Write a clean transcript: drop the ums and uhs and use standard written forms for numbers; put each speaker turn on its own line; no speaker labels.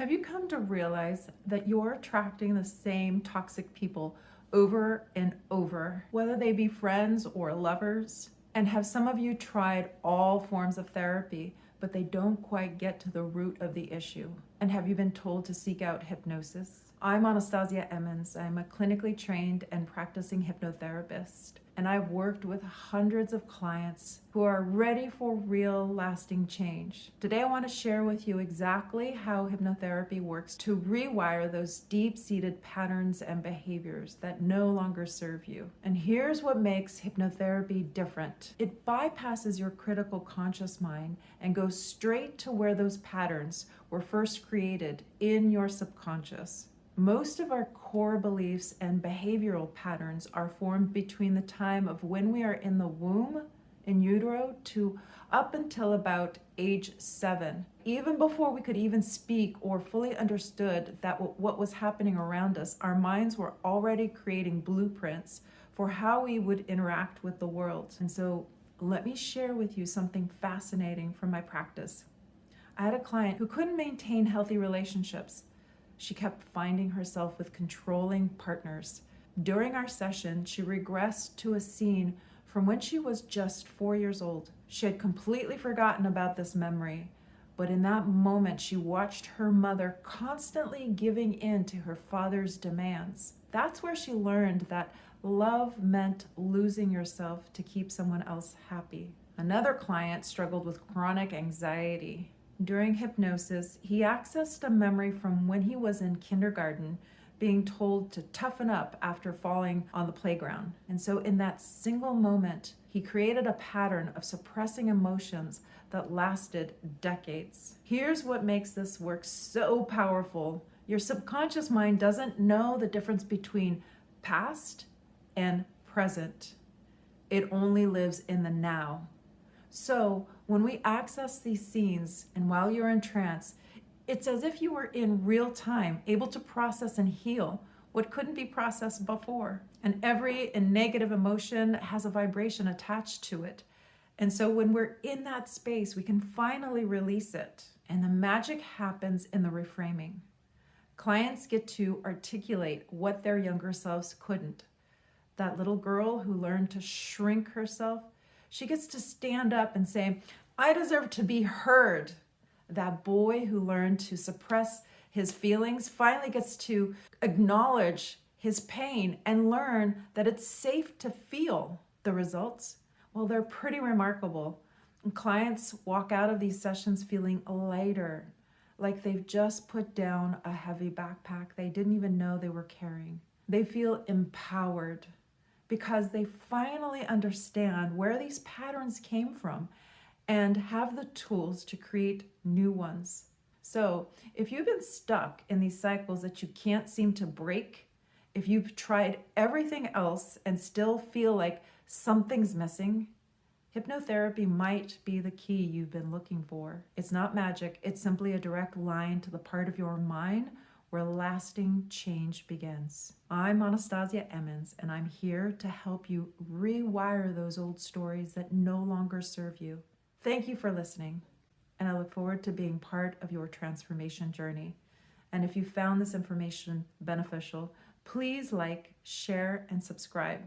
Have you come to realize that you're attracting the same toxic people over and over, whether they be friends or lovers? And have some of you tried all forms of therapy, but they don't quite get to the root of the issue? And have you been told to seek out hypnosis? I'm Anastasia Emmons. I'm a clinically trained and practicing hypnotherapist, and I've worked with hundreds of clients who are ready for real lasting change. Today I want to share with you exactly how hypnotherapy works to rewire those deep-seated patterns and behaviors that no longer serve you. And here's what makes hypnotherapy different. It bypasses your critical conscious mind and goes straight to where those patterns were first created in your subconscious. Most of our core beliefs and behavioral patterns are formed between the time of when we are in the womb, in utero, to up until about age 7. Even before we could even speak or fully understood that what was happening around us, our minds were already creating blueprints for how we would interact with the world. And so let me share with you something fascinating from my practice. I had a client who couldn't maintain healthy relationships. She kept finding herself with controlling partners. During our session, she regressed to a scene from when she was just 4 years old. She had completely forgotten about this memory, but in that moment, she watched her mother constantly giving in to her father's demands. That's where she learned that love meant losing yourself to keep someone else happy. Another client struggled with chronic anxiety. During hypnosis, he accessed a memory from when he was in kindergarten, being told to toughen up after falling on the playground. And so in that single moment, he created a pattern of suppressing emotions that lasted decades. Here's what makes this work so powerful. Your subconscious mind doesn't know the difference between past and present. It only lives in the now. So when we access these scenes and while you're in trance, it's as if you were in real time, able to process and heal what couldn't be processed before. And every negative emotion has a vibration attached to it. And so when we're in that space, we can finally release it. And the magic happens in the reframing. Clients get to articulate what their younger selves couldn't. That little girl who learned to shrink herself, she gets to stand up and say, I deserve to be heard. That boy who learned to suppress his feelings finally gets to acknowledge his pain and learn that it's safe to feel. The results, well, they're pretty remarkable. And clients walk out of these sessions feeling lighter, like they've just put down a heavy backpack they didn't even know they were carrying. They feel empowered, because they finally understand where these patterns came from and have the tools to create new ones. So if you've been stuck in these cycles that you can't seem to break, if you've tried everything else and still feel like something's missing, hypnotherapy might be the key you've been looking for. It's not magic, it's simply a direct line to the part of your mind where lasting change begins. I'm Anastasia Emmons, and I'm here to help you rewire those old stories that no longer serve you. Thank you for listening, and I look forward to being part of your transformation journey. And if you found this information beneficial, please like, share, and subscribe.